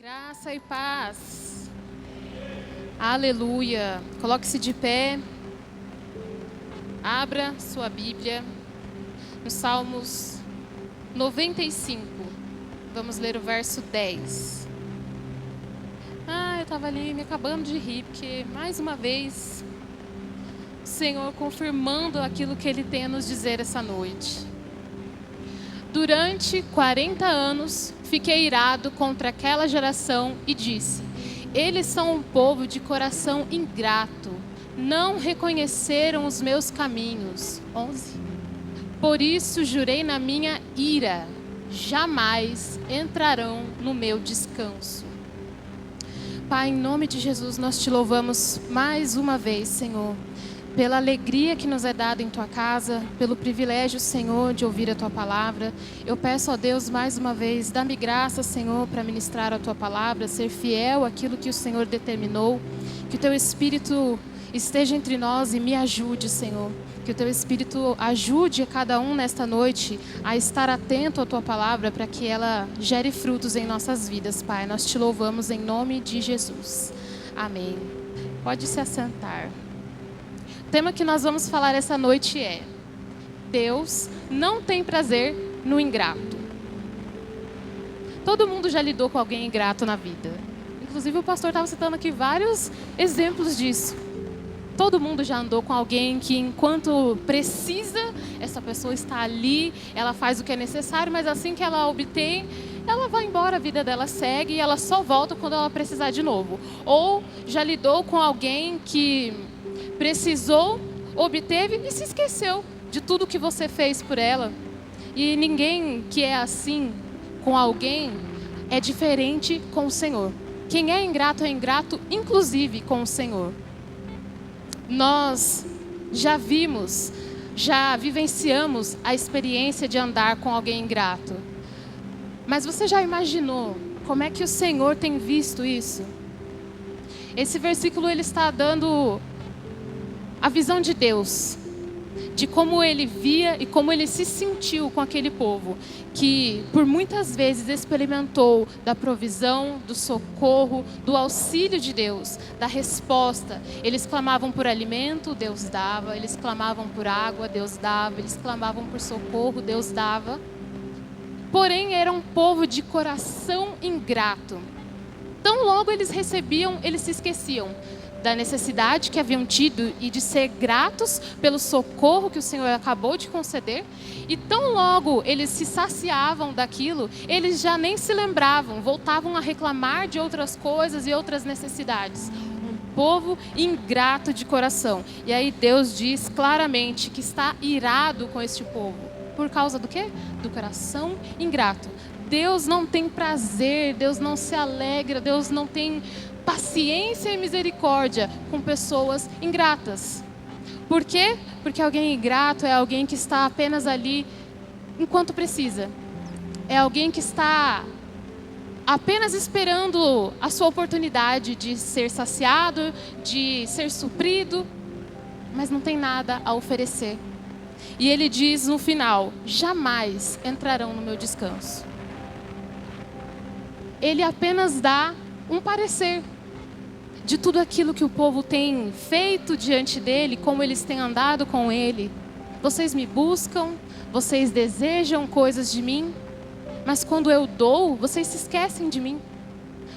Graça e paz. Aleluia. Coloque-se de pé. Abra sua Bíblia no Salmos 95. Vamos ler o verso 10. Eu estava ali me acabando de rir, porque mais uma vez o Senhor confirmando aquilo que Ele tem a nos dizer essa noite. Durante 40 anos fiquei irado contra aquela geração e disse: eles são um povo de coração ingrato, não reconheceram os meus caminhos. 11. Por isso jurei na minha ira, jamais entrarão no meu descanso. Pai, em nome de Jesus, nós te louvamos mais uma vez, Senhor, pela alegria que nos é dada em Tua casa, pelo privilégio, Senhor, de ouvir a Tua palavra. Eu peço a Deus mais uma vez, dá-me graça, Senhor, para ministrar a Tua palavra, ser fiel àquilo que o Senhor determinou, que o Teu Espírito esteja entre nós e me ajude, Senhor. Que o Teu Espírito ajude a cada um nesta noite a estar atento à Tua palavra para que ela gere frutos em nossas vidas, Pai. Nós te louvamos em nome de Jesus. Amém. Pode se assentar. O tema que nós vamos falar essa noite é: Deus não tem prazer no ingrato. Todo mundo já lidou com alguém ingrato na vida. Inclusive o pastor estava citando aqui vários exemplos disso. Todo mundo já andou com alguém que, enquanto precisa, essa pessoa está ali, ela faz o que é necessário, mas assim que ela obtém, ela vai embora, a vida dela segue e ela só volta quando ela precisar de novo. Ou já lidou com alguém que precisou, obteve e se esqueceu de tudo que você fez por ela. E ninguém que é assim com alguém é diferente com o Senhor. Quem é ingrato, inclusive com o Senhor. Nós já vivenciamos a experiência de andar com alguém ingrato. Mas você já imaginou como é que o Senhor tem visto isso? Esse versículo ele está dando a visão de Deus, de como Ele via e como Ele se sentiu com aquele povo, que por muitas vezes experimentou da provisão, do socorro, do auxílio de Deus, da resposta. Eles clamavam por alimento, Deus dava. Eles clamavam por água, Deus dava. Eles clamavam por socorro, Deus dava. Porém, era um povo de coração ingrato. Tão logo eles recebiam, eles se esqueciam da necessidade que haviam tido e de ser gratos pelo socorro que o Senhor acabou de conceder. E tão logo eles se saciavam daquilo, eles já nem se lembravam, voltavam a reclamar de outras coisas e outras necessidades. Um povo ingrato de coração. E aí Deus diz claramente que está irado com este povo. Por causa do quê? Do coração ingrato. Deus não tem prazer, Deus não se alegra, Deus não tem paciência e misericórdia com pessoas ingratas. Por quê? Porque alguém ingrato é alguém que está apenas ali enquanto precisa. É alguém que está apenas esperando a sua oportunidade de ser saciado, de ser suprido, mas não tem nada a oferecer. E ele diz no final: jamais entrarão no meu descanso. Ele apenas dá um parecer de tudo aquilo que o povo tem feito diante dele, como eles têm andado com ele. Vocês me buscam, vocês desejam coisas de mim, mas quando eu dou, vocês se esquecem de mim.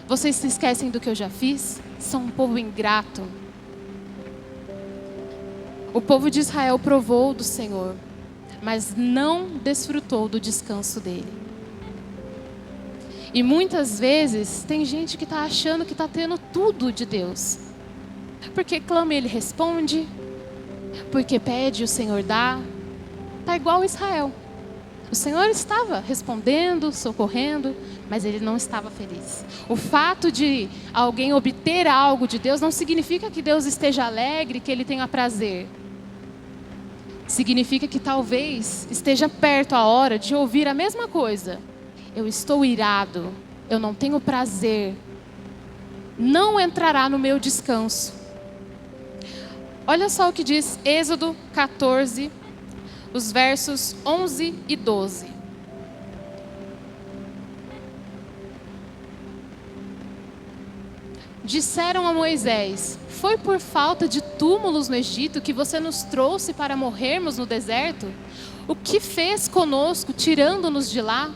Vocês se esquecem do que eu já fiz. São um povo ingrato. O povo de Israel provou do Senhor, mas não desfrutou do descanso dele. E muitas vezes tem gente que está achando que está tendo tudo de Deus. Porque clama e Ele responde. Porque pede, o Senhor dá. Está igual Israel. O Senhor estava respondendo, socorrendo, mas ele não estava feliz. O fato de alguém obter algo de Deus não significa que Deus esteja alegre, que Ele tenha prazer. Significa que talvez esteja perto a hora de ouvir a mesma coisa. Eu estou irado, eu não tenho prazer, não entrará no meu descanso. Olha só o que diz Êxodo 14, os versos 11 e 12. disseram a Moisés: foi por falta de túmulos no Egito que você nos trouxe para morrermos no deserto? O que fez conosco, tirando-nos de lá?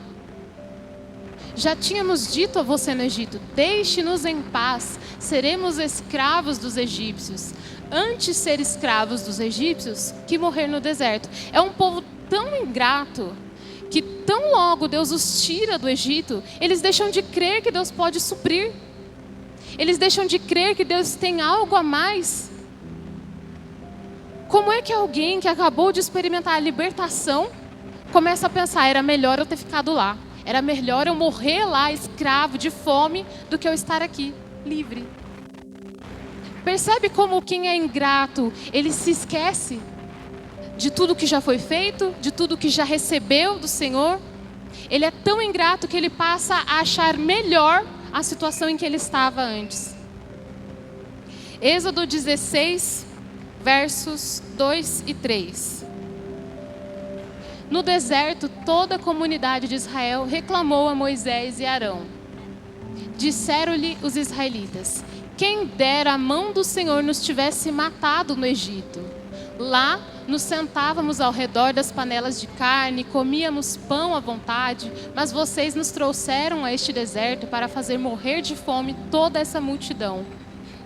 Já tínhamos dito a você no Egito: deixe-nos em paz, seremos escravos dos egípcios. Antes ser escravos dos egípcios que morrer no deserto. É um povo tão ingrato que tão logo Deus os tira do Egito, eles deixam de crer que Deus pode suprir. Eles deixam de crer que Deus tem algo a mais. Como é que alguém que acabou de experimentar a libertação começa a pensar: era melhor eu ter ficado lá, era melhor eu morrer lá escravo de fome do que eu estar aqui livre? Percebe como quem é ingrato, ele se esquece de tudo que já foi feito, de tudo que já recebeu do Senhor? Ele é tão ingrato que ele passa a achar melhor a situação em que ele estava antes. Êxodo 16, versos 2 e 3. No deserto, toda a comunidade de Israel reclamou a Moisés e Arão. Disseram-lhe os israelitas: quem dera a mão do Senhor nos tivesse matado no Egito. Lá nos sentávamos ao redor das panelas de carne, comíamos pão à vontade, mas vocês nos trouxeram a este deserto para fazer morrer de fome toda essa multidão.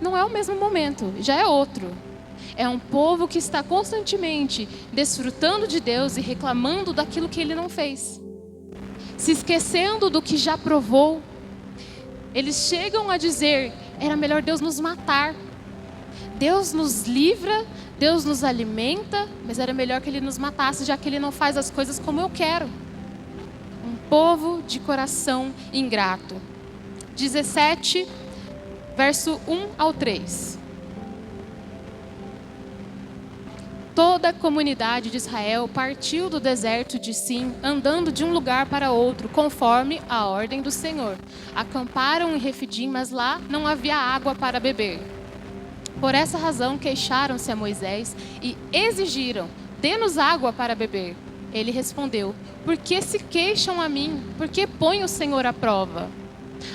Não é o mesmo momento, já é outro. É um povo que está constantemente desfrutando de Deus e reclamando daquilo que Ele não fez, se esquecendo do que já provou. Eles chegam a dizer: era melhor Deus nos matar. Deus nos livra, Deus nos alimenta, mas era melhor que Ele nos matasse, já que Ele não faz as coisas como eu quero. Um povo de coração ingrato. 17, verso 1 ao 3. Toda a comunidade de Israel partiu do deserto de Sim, andando de um lugar para outro, conforme a ordem do Senhor. Acamparam em Refidim, mas lá não havia água para beber. Por essa razão queixaram-se a Moisés e exigiram: dê-nos água para beber. Ele respondeu: por que se queixam a mim? Por que põe o Senhor à prova?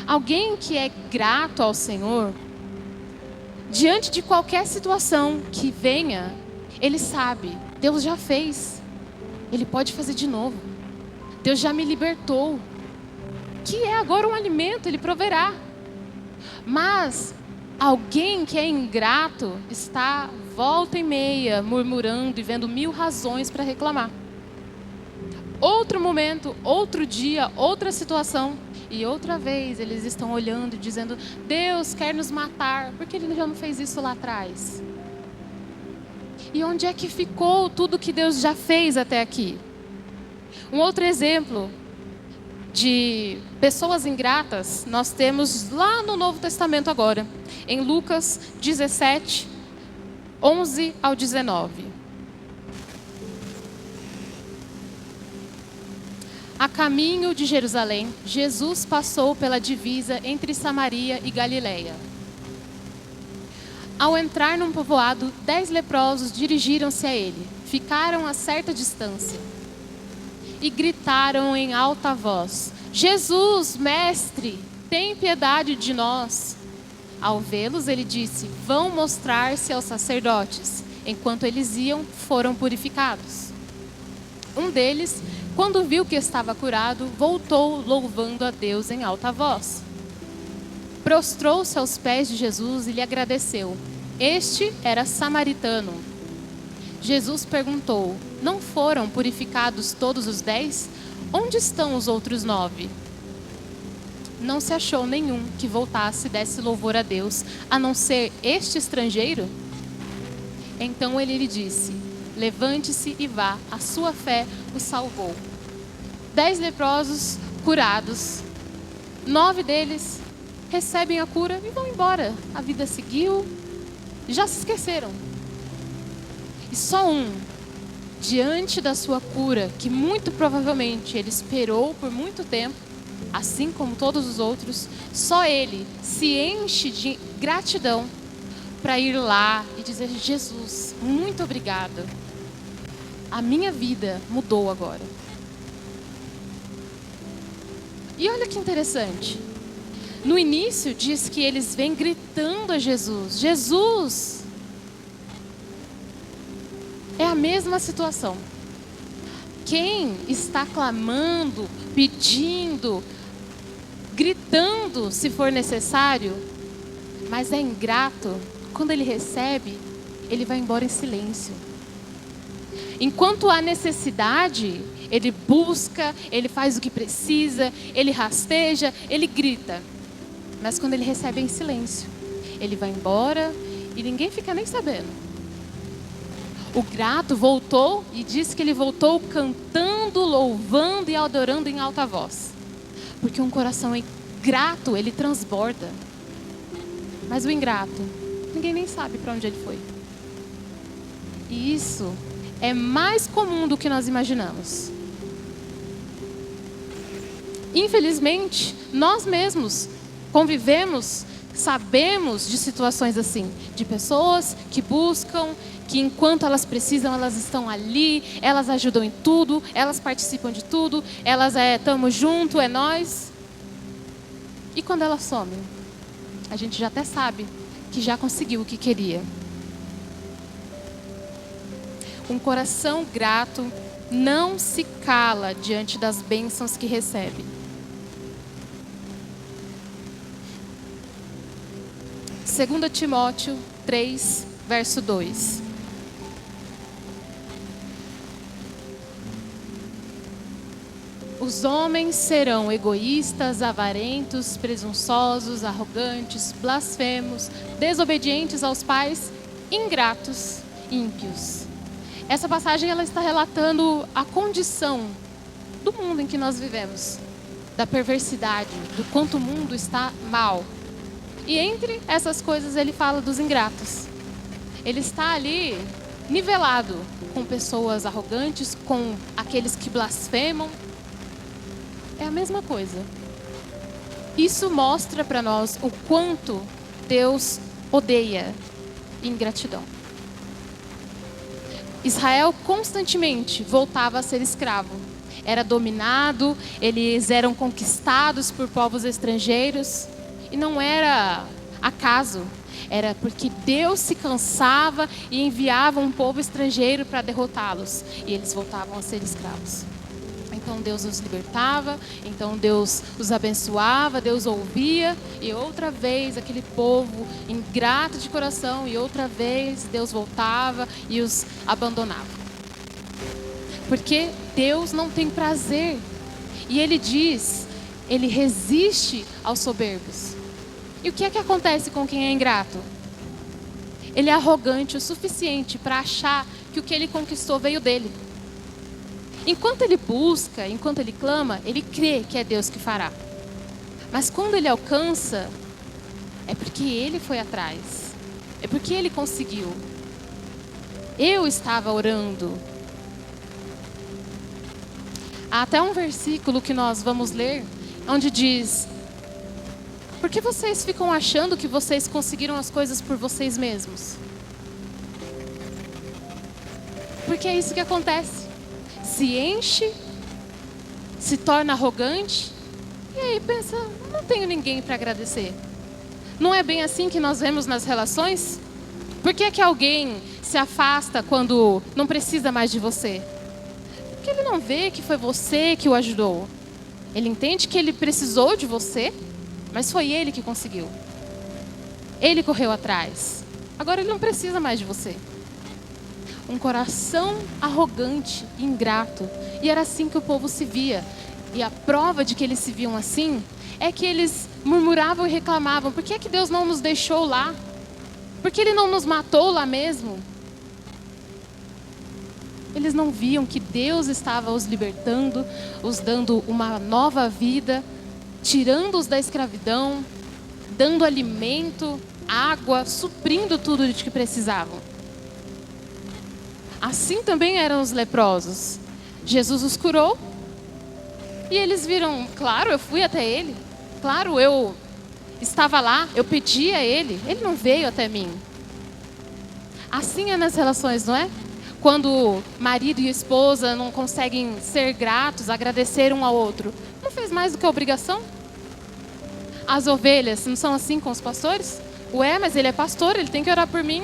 Alguém que é grato ao Senhor, diante de qualquer situação que venha, ele sabe: Deus já fez, Ele pode fazer de novo. Deus já me libertou, que é agora um alimento, Ele proverá. Mas alguém que é ingrato está volta e meia murmurando e vendo 1000 razões para reclamar. Outro momento, outro dia, outra situação, e outra vez eles estão olhando e dizendo: Deus quer nos matar, porque Ele já não fez isso lá atrás. E onde é que ficou tudo que Deus já fez até aqui? Um outro exemplo de pessoas ingratas nós temos lá no Novo Testamento agora, em Lucas 17, 11 ao 19. A caminho de Jerusalém, Jesus passou pela divisa entre Samaria e Galileia. Ao entrar num povoado, 10 leprosos dirigiram-se a ele. Ficaram a certa distância e gritaram em alta voz: Jesus, mestre, tem piedade de nós. Ao vê-los, ele disse: vão mostrar-se aos sacerdotes. Enquanto eles iam, foram purificados. Um deles, quando viu que estava curado, voltou louvando a Deus em alta voz. Prostrou-se aos pés de Jesus e lhe agradeceu. Este era samaritano. Jesus perguntou: não foram purificados todos os 10? Onde estão os outros 9? Não se achou nenhum que voltasse e desse louvor a Deus, a não ser este estrangeiro? Então ele lhe disse: levante-se e vá, a sua fé o salvou. 10 leprosos curados. 9 deles recebem a cura e vão embora. A vida seguiu, já se esqueceram. E só um, diante da sua cura, que muito provavelmente ele esperou por muito tempo, assim como todos os outros, só ele se enche de gratidão para ir lá e dizer: Jesus, muito obrigado. A minha vida mudou agora. E olha que interessante. No início diz que eles vêm gritando a Jesus. Jesus! É a mesma situação. Quem está clamando, pedindo, gritando se for necessário, mas é ingrato, quando ele recebe, ele vai embora em silêncio. Enquanto há necessidade, ele busca, ele faz o que precisa, ele rasteja, ele grita. Mas quando ele recebe é em silêncio. Ele vai embora e ninguém fica nem sabendo. O grato voltou e disse que ele voltou cantando, louvando e adorando em alta voz. Porque um coração grato, ele transborda. Mas o ingrato, ninguém nem sabe para onde ele foi. E isso é mais comum do que nós imaginamos. Infelizmente, nós mesmos convivemos, sabemos de situações assim, de pessoas que buscam, que enquanto elas precisam, elas estão ali, elas ajudam em tudo, elas participam de tudo, elas tamo junto, é nós. E quando elas somem, a gente já até sabe que já conseguiu o que queria. Um coração grato não se cala diante das bênçãos que recebe. 2 Timóteo 3, verso 2. Os homens serão egoístas, avarentos, presunçosos, arrogantes, blasfemos, desobedientes aos pais, ingratos, ímpios. Essa passagem ela está relatando a condição do mundo em que nós vivemos, da perversidade, do quanto o mundo está mal. E entre essas coisas ele fala dos ingratos. Ele está ali nivelado com pessoas arrogantes, com aqueles que blasfemam. É a mesma coisa. Isso mostra para nós o quanto Deus odeia ingratidão. Israel constantemente voltava a ser escravo. Era dominado, eles eram conquistados por povos estrangeiros. E não era acaso, era porque Deus se cansava e enviava um povo estrangeiro para derrotá-los. E eles voltavam a ser escravos. Então Deus os libertava, então Deus os abençoava, Deus ouvia. E outra vez aquele povo ingrato de coração, e outra vez Deus voltava e os abandonava. Porque Deus não tem prazer. E Ele diz, Ele resiste aos soberbos. E o que é que acontece com quem é ingrato? Ele é arrogante o suficiente para achar que o que ele conquistou veio dele. Enquanto ele busca, enquanto ele clama, ele crê que é Deus que fará. Mas quando ele alcança, é porque ele foi atrás. É porque ele conseguiu. Eu estava orando. Há até um versículo que nós vamos ler, onde diz: por que vocês ficam achando que vocês conseguiram as coisas por vocês mesmos? Porque é isso que acontece. Se enche, se torna arrogante, e aí pensa, não tenho ninguém para agradecer. Não é bem assim que nós vemos nas relações? Por que é que alguém se afasta quando não precisa mais de você? Porque ele não vê que foi você que o ajudou. Ele entende que ele precisou de você, mas foi ele que conseguiu. Ele correu atrás. Agora ele não precisa mais de você. Um coração arrogante, ingrato. E era assim que o povo se via. E a prova de que eles se viam assim é que eles murmuravam e reclamavam. Por que é que Deus não nos deixou lá? Por que Ele não nos matou lá mesmo? Eles não viam que Deus estava os libertando, os dando uma nova vida, tirando-os da escravidão, dando alimento, água, suprindo tudo de que precisavam. Assim também eram os leprosos. Jesus os curou e eles viram, claro, eu fui até ele, claro, eu estava lá, eu pedi a ele, ele não veio até mim. Assim é nas relações, não é? Quando marido e esposa não conseguem ser gratos, agradecer um ao outro, não fez mais do que a obrigação? as ovelhas não são assim com os pastores? Ué, mas ele é pastor, ele tem que orar por mim.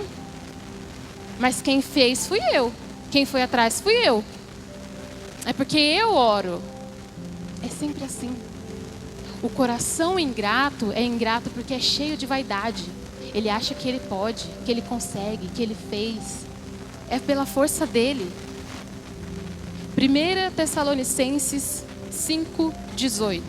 Mas quem fez fui eu. Quem foi atrás fui eu. É porque eu oro. É sempre assim. O coração ingrato é ingrato porque é cheio de vaidade. Ele acha que ele pode, que ele consegue, que ele fez. É pela força dele. 1 Tessalonicenses 5:18.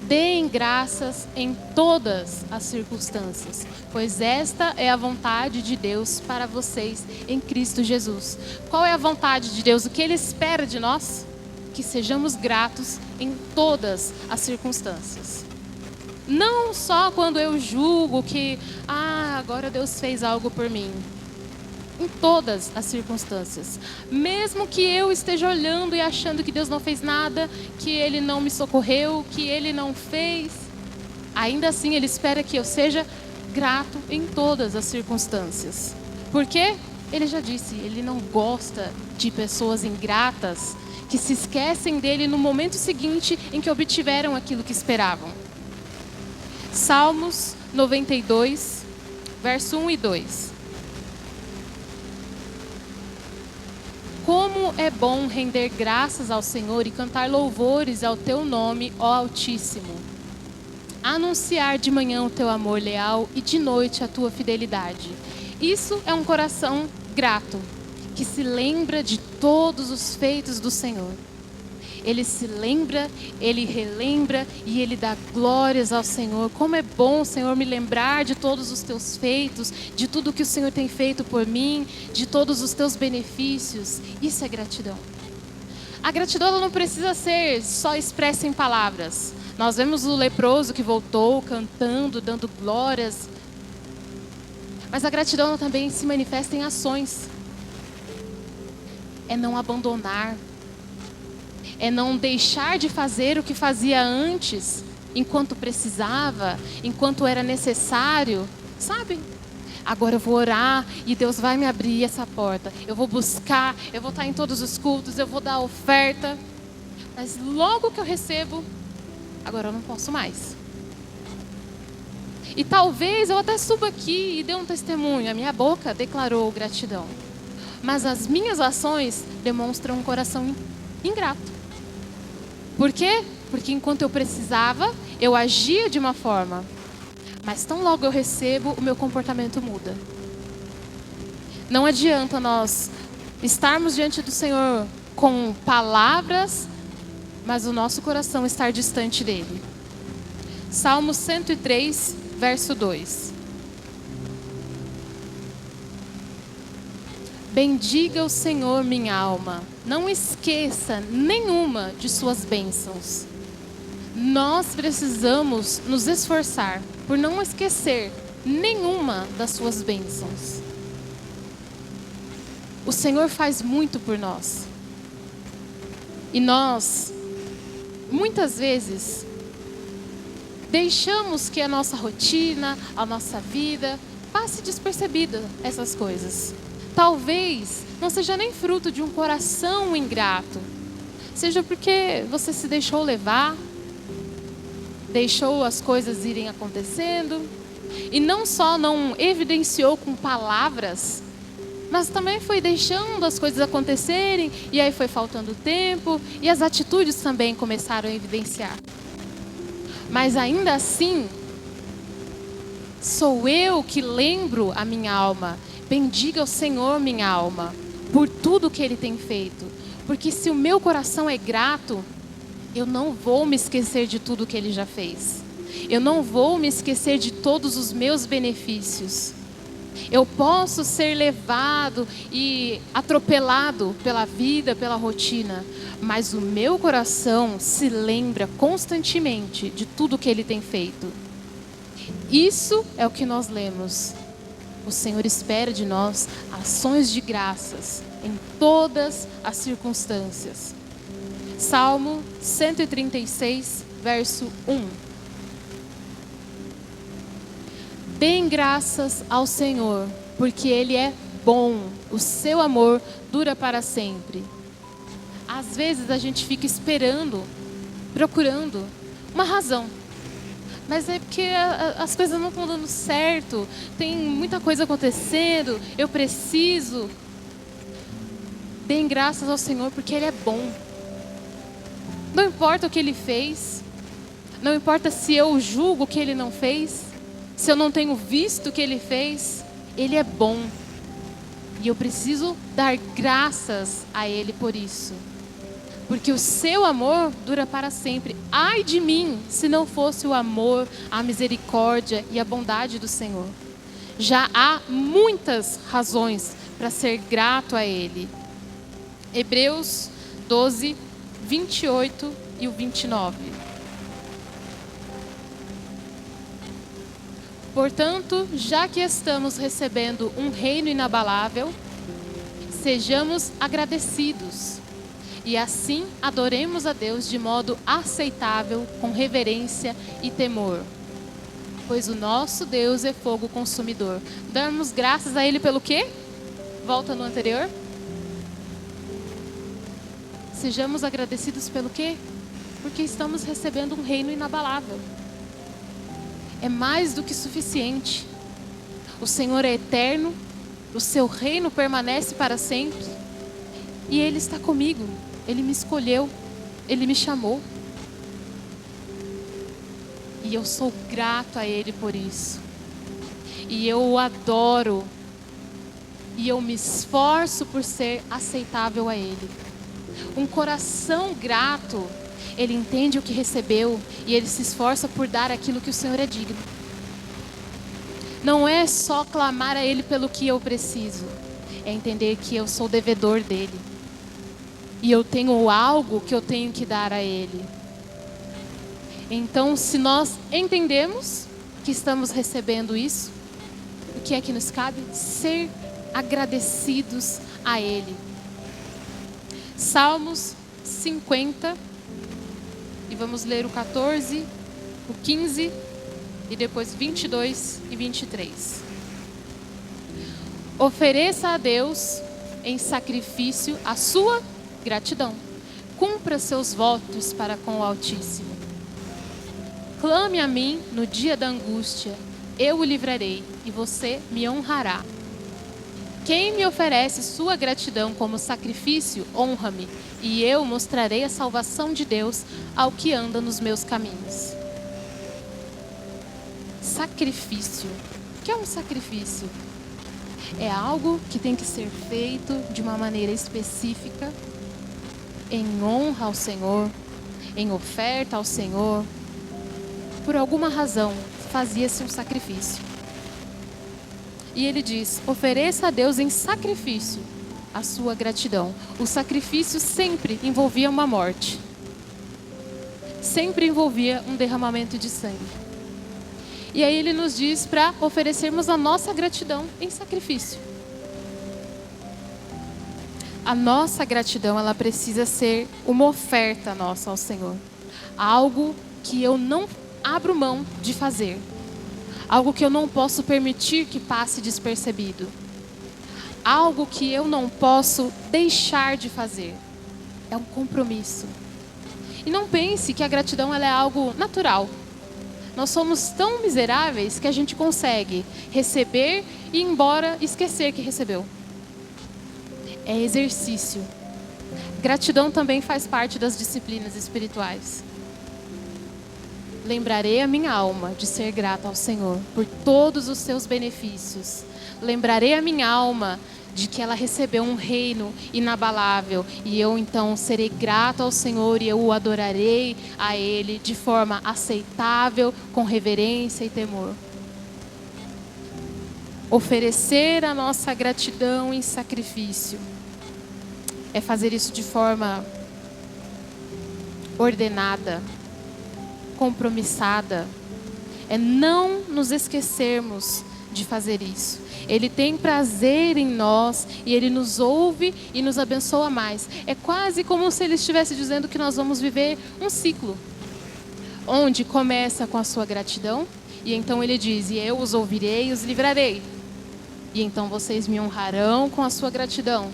Deem graças em todas as circunstâncias, pois esta é a vontade de Deus para vocês em Cristo Jesus. Qual é a vontade de Deus? O que Ele espera de nós? Que sejamos gratos em todas as circunstâncias. Não só quando eu julgo que, agora Deus fez algo por mim. Em todas as circunstâncias. Mesmo que eu esteja olhando e achando que Deus não fez nada, que Ele não me socorreu, que Ele não fez, ainda assim Ele espera que eu seja grato em todas as circunstâncias. Por quê? Ele já disse, Ele não gosta de pessoas ingratas que se esquecem dele no momento seguinte em que obtiveram aquilo que esperavam. Salmos 92, verso 1 e 2. Como é bom render graças ao Senhor e cantar louvores ao teu nome, ó Altíssimo. Anunciar de manhã o teu amor leal e de noite a tua fidelidade. Isso é um coração grato, que se lembra de todos os feitos do Senhor. Ele se lembra, ele relembra e ele dá glórias ao Senhor. Como é bom, Senhor, me lembrar de todos os teus feitos, de tudo que o Senhor tem feito por mim, de todos os teus benefícios. Isso é gratidão. A gratidão ela não precisa ser só expressa em palavras. Nós vemos o leproso que voltou cantando, dando glórias. Mas a gratidão ela também se manifesta em ações. É não abandonar. É não deixar de fazer o que fazia antes, enquanto precisava, enquanto era necessário, sabe? Agora eu vou orar e Deus vai me abrir essa porta. Eu vou buscar, eu vou estar em todos os cultos, eu vou dar oferta. Mas logo que eu recebo, agora eu não posso mais. E talvez eu até suba aqui e dê um testemunho. A minha boca declarou gratidão. Mas as minhas ações demonstram um coração ingrato. Por quê? Porque enquanto eu precisava, eu agia de uma forma. Mas tão logo eu recebo, o meu comportamento muda. Não adianta nós estarmos diante do Senhor com palavras, mas o nosso coração estar distante dele. Salmo 103, verso 2. Bendiga o Senhor, minha alma. Não esqueça nenhuma de suas bênçãos. Nós precisamos nos esforçar por não esquecer nenhuma das suas bênçãos. O Senhor faz muito por nós. E nós, muitas vezes, deixamos que a nossa rotina, a nossa vida, passe despercebida essas coisas. Talvez não seja nem fruto de um coração ingrato. Seja porque você se deixou levar, deixou as coisas irem acontecendo. E não só não evidenciou com palavras, mas também foi deixando as coisas acontecerem. E aí foi faltando tempo. E as atitudes também começaram a evidenciar. Mas ainda assim, sou eu que lembro a minha alma. Bendiga o Senhor, minha alma, por tudo que Ele tem feito. Porque se o meu coração é grato, eu não vou me esquecer de tudo que Ele já fez. Eu não vou me esquecer de todos os meus benefícios. Eu posso ser levado e atropelado pela vida, pela rotina, mas o meu coração se lembra constantemente de tudo que Ele tem feito. Isso é o que nós lemos. O Senhor espera de nós ações de graças em todas as circunstâncias. Salmo 136, verso 1. Deem graças ao Senhor, porque Ele é bom, o seu amor dura para sempre. às vezes a gente fica esperando, procurando uma razão. Mas é porque as coisas não estão dando certo, tem muita coisa acontecendo, eu preciso. Deem graças ao Senhor porque Ele é bom. Não importa o que Ele fez, não importa se eu julgo o que Ele não fez, se eu não tenho visto o que Ele fez, Ele é bom. E eu preciso dar graças a Ele por isso. Porque o seu amor dura para sempre. Ai de mim, se não fosse o amor, a misericórdia e a bondade do Senhor. Já há muitas razões para ser grato a Ele. Hebreus 12, 28 e o 29. Portanto, já que estamos recebendo um reino inabalável, sejamos agradecidos. E assim adoremos a Deus de modo aceitável, com reverência e temor. Pois o nosso Deus é fogo consumidor. Damos graças a Ele pelo quê? Volta no anterior. Sejamos agradecidos pelo quê? Porque estamos recebendo um reino inabalável. É mais do que suficiente. O Senhor é eterno, o seu reino permanece para sempre. E Ele está comigo. Ele me escolheu, Ele me chamou. E eu sou grato a Ele por isso. E eu o adoro. E eu me esforço por ser aceitável a Ele. Um coração grato, ele entende o que recebeu e ele se esforça por dar aquilo que o Senhor é digno. Não é só clamar a Ele pelo que eu preciso, é entender que eu sou devedor dEle. E eu tenho algo que eu tenho que dar a Ele. Então, se nós entendemos que estamos recebendo isso, o que é que nos cabe? Ser agradecidos a Ele. Salmos 50, e vamos ler o 14, o 15, e depois 22 e 23. Ofereça a Deus em sacrifício a sua gratidão. Cumpra seus votos para com o Altíssimo. Clame a mim no dia da angústia, eu o livrarei e você me honrará. Quem me oferece sua gratidão como sacrifício, honra-me, e eu mostrarei a salvação de Deus ao que anda nos meus caminhos. Sacrifício. O que é um sacrifício? É algo que tem que ser feito de uma maneira específica, em honra ao Senhor, em oferta ao Senhor. Por alguma razão, fazia-se um sacrifício. E ele diz: ofereça a Deus em sacrifício a sua gratidão. O sacrifício sempre envolvia uma morte. Sempre envolvia um derramamento de sangue. E aí ele nos diz para oferecermos a nossa gratidão em sacrifício. A nossa gratidão, ela precisa ser uma oferta nossa ao Senhor. Algo que eu não abro mão de fazer. Algo que eu não posso permitir que passe despercebido. Algo que eu não posso deixar de fazer. É um compromisso. E não pense que a gratidão ela é algo natural. Nós somos tão miseráveis que a gente consegue receber e ir embora e esquecer que recebeu. É exercício. Gratidão também faz parte das disciplinas espirituais. Lembrarei a minha alma de ser grata ao Senhor por todos os seus benefícios. Lembrarei a minha alma de que ela recebeu um reino inabalável. E eu então serei grato ao Senhor e eu o adorarei a Ele de forma aceitável, com reverência e temor. Oferecer a nossa gratidão em sacrifício é fazer isso de forma ordenada, compromissada. É não nos esquecermos de fazer isso. Ele tem prazer em nós e Ele nos ouve e nos abençoa mais. É quase como se Ele estivesse dizendo que nós vamos viver um ciclo, onde começa com a sua gratidão e então Ele diz: e eu os ouvirei e os livrarei. E então vocês me honrarão com a sua gratidão.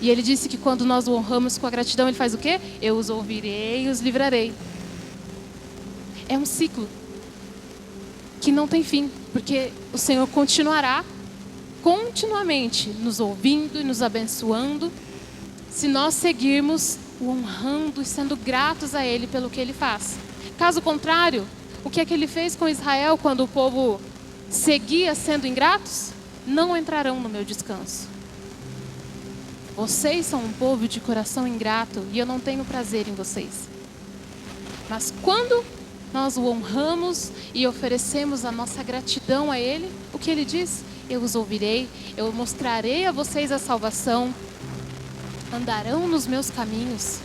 E ele disse que quando nós o honramos com a gratidão, ele faz o quê? Eu os ouvirei e os livrarei. É um ciclo que não tem fim, porque o Senhor continuará continuamente nos ouvindo e nos abençoando, se nós seguirmos o honrando e sendo gratos a Ele pelo que Ele faz. Caso contrário, o que é que Ele fez com Israel quando o povo seguia sendo ingratos? Não entrarão no meu descanso. Vocês são um povo de coração ingrato e eu não tenho prazer em vocês. Mas quando nós o honramos e oferecemos a nossa gratidão a Ele, o que Ele diz? Eu os ouvirei, eu mostrarei a vocês a salvação, andarão nos meus caminhos,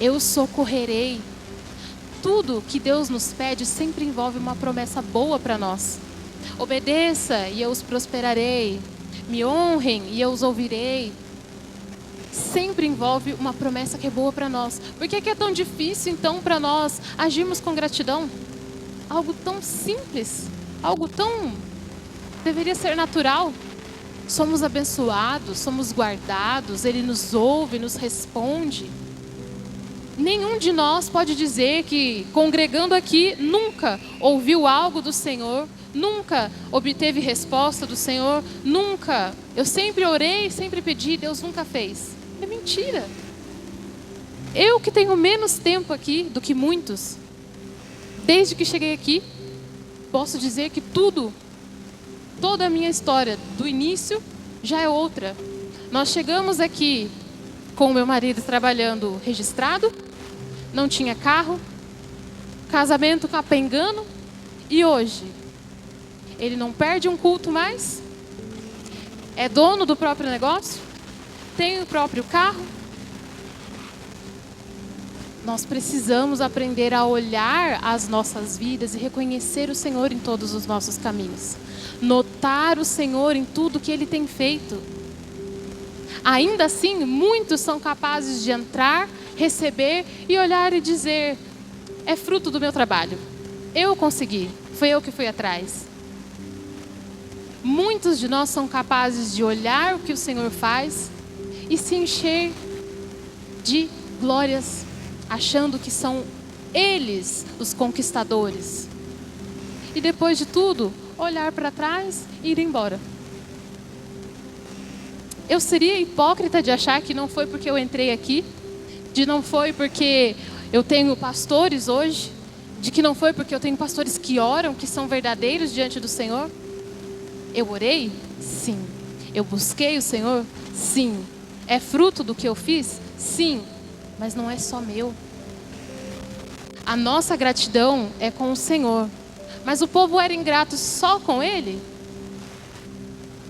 eu os socorrerei. Tudo que Deus nos pede sempre envolve uma promessa boa para nós. Obedeça e eu os prosperarei, me honrem e eu os ouvirei. Sempre envolve uma promessa que é boa para nós. Por que é tão difícil, então, para nós agirmos com gratidão? Algo tão simples, algo tão... deveria ser natural. Somos abençoados, somos guardados, Ele nos ouve, nos responde. Nenhum de nós pode dizer que, congregando aqui, nunca ouviu algo do Senhor, nunca obteve resposta do Senhor, nunca. Eu sempre orei, sempre pedi, Deus nunca fez. É mentira. Eu que tenho menos tempo aqui do que muitos, desde que cheguei aqui, posso dizer que toda a minha história do início já é outra. Nós chegamos aqui com o meu marido trabalhando registrado, não tinha carro, casamento capengando, e hoje ele não perde um culto mais, é dono do próprio negócio, tem o próprio carro. Nós precisamos aprender a olhar as nossas vidas e reconhecer o Senhor em todos os nossos caminhos. Notar o Senhor em tudo que Ele tem feito. Ainda assim, muitos são capazes de entrar, receber e olhar e dizer: é fruto do meu trabalho. Eu consegui, foi eu que fui atrás. Muitos de nós são capazes de olhar o que o Senhor faz e se encher de glórias, achando que são eles os conquistadores. E depois de tudo, olhar para trás e ir embora. Eu seria hipócrita de achar que não foi porque eu entrei aqui, de não foi porque eu tenho pastores hoje, de que não foi porque eu tenho pastores que oram, que são verdadeiros diante do Senhor. Eu orei? Sim. Eu busquei o Senhor? Sim. É fruto do que eu fiz? Sim. Mas não é só meu. A nossa gratidão é com o Senhor. Mas o povo era ingrato só com Ele?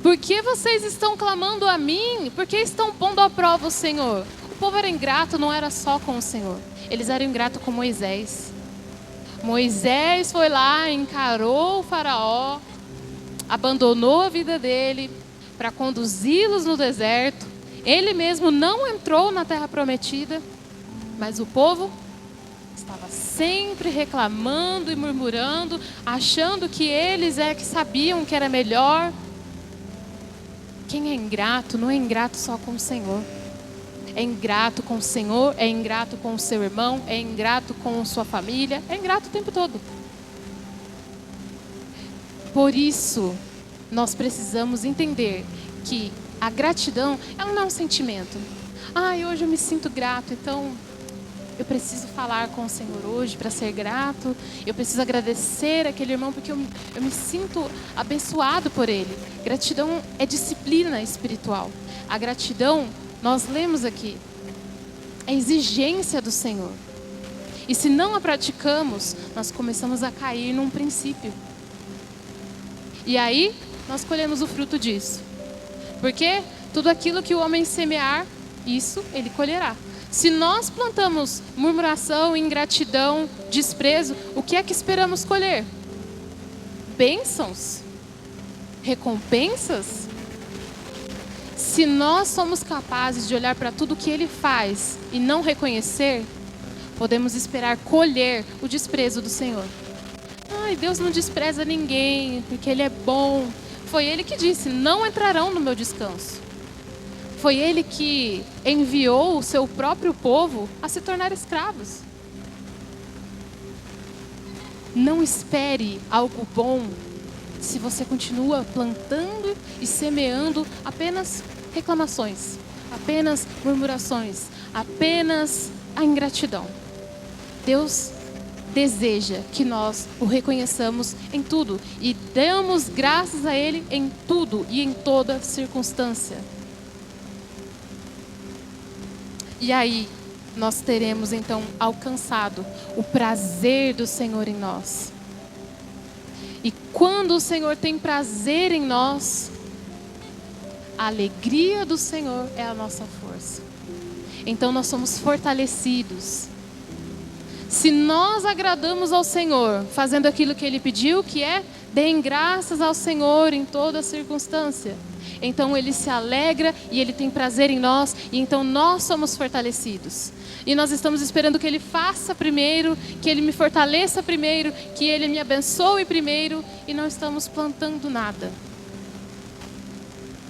Por que vocês estão clamando a mim? Por que estão pondo à prova o Senhor? O povo era ingrato, não era só com o Senhor. Eles eram ingratos com Moisés. Moisés foi lá, encarou o faraó, abandonou a vida dele para conduzi-los no deserto. Ele mesmo não entrou na terra prometida, mas o povo estava sempre reclamando e murmurando, achando que eles é que sabiam que era melhor. Quem é ingrato não é ingrato só com o Senhor. É ingrato com o Senhor, é ingrato com o seu irmão, é ingrato com sua família, é ingrato o tempo todo. Por isso, nós precisamos entender que a gratidão, ela não é um sentimento. Hoje eu me sinto grato, então eu preciso falar com o Senhor hoje para ser grato. Eu preciso agradecer aquele irmão porque eu me sinto abençoado por ele. Gratidão é disciplina espiritual. A gratidão, nós lemos aqui, é exigência do Senhor. E se não a praticamos, nós começamos a cair num princípio. E aí, nós colhemos o fruto disso. Porque tudo aquilo que o homem semear, isso ele colherá. Se nós plantamos murmuração, ingratidão, desprezo, o que é que esperamos colher? Bênçãos? Recompensas? Se nós somos capazes de olhar para tudo que Ele faz e não reconhecer, podemos esperar colher o desprezo do Senhor. Deus não despreza ninguém, porque Ele é bom. Foi Ele que disse: não entrarão no meu descanso. Foi Ele que enviou o seu próprio povo a se tornar escravos. Não espere algo bom se você continua plantando e semeando apenas reclamações, apenas murmurações, apenas a ingratidão. Deus deseja que nós o reconheçamos em tudo e damos graças a Ele em tudo e em toda circunstância. E aí, nós teremos então alcançado o prazer do Senhor em nós. E quando o Senhor tem prazer em nós, a alegria do Senhor é a nossa força. Então nós somos fortalecidos. Se nós agradamos ao Senhor, fazendo aquilo que Ele pediu, que é, deem graças ao Senhor em toda circunstância. Então Ele se alegra e Ele tem prazer em nós, e então nós somos fortalecidos. E nós estamos esperando que Ele faça primeiro, que Ele me fortaleça primeiro, que Ele me abençoe primeiro, e não estamos plantando nada.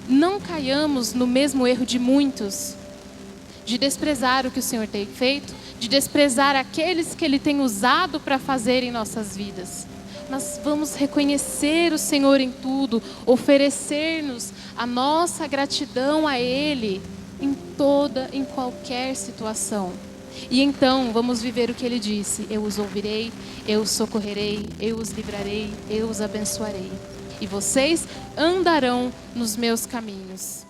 Não caiamos no mesmo erro de muitos, de desprezar o que o Senhor tem feito, de desprezar aqueles que Ele tem usado para fazer em nossas vidas. Nós vamos reconhecer o Senhor em tudo, oferecer-nos a nossa gratidão a Ele em qualquer situação. E então vamos viver o que Ele disse: eu os ouvirei, eu os socorrerei, eu os livrarei, eu os abençoarei. E vocês andarão nos meus caminhos.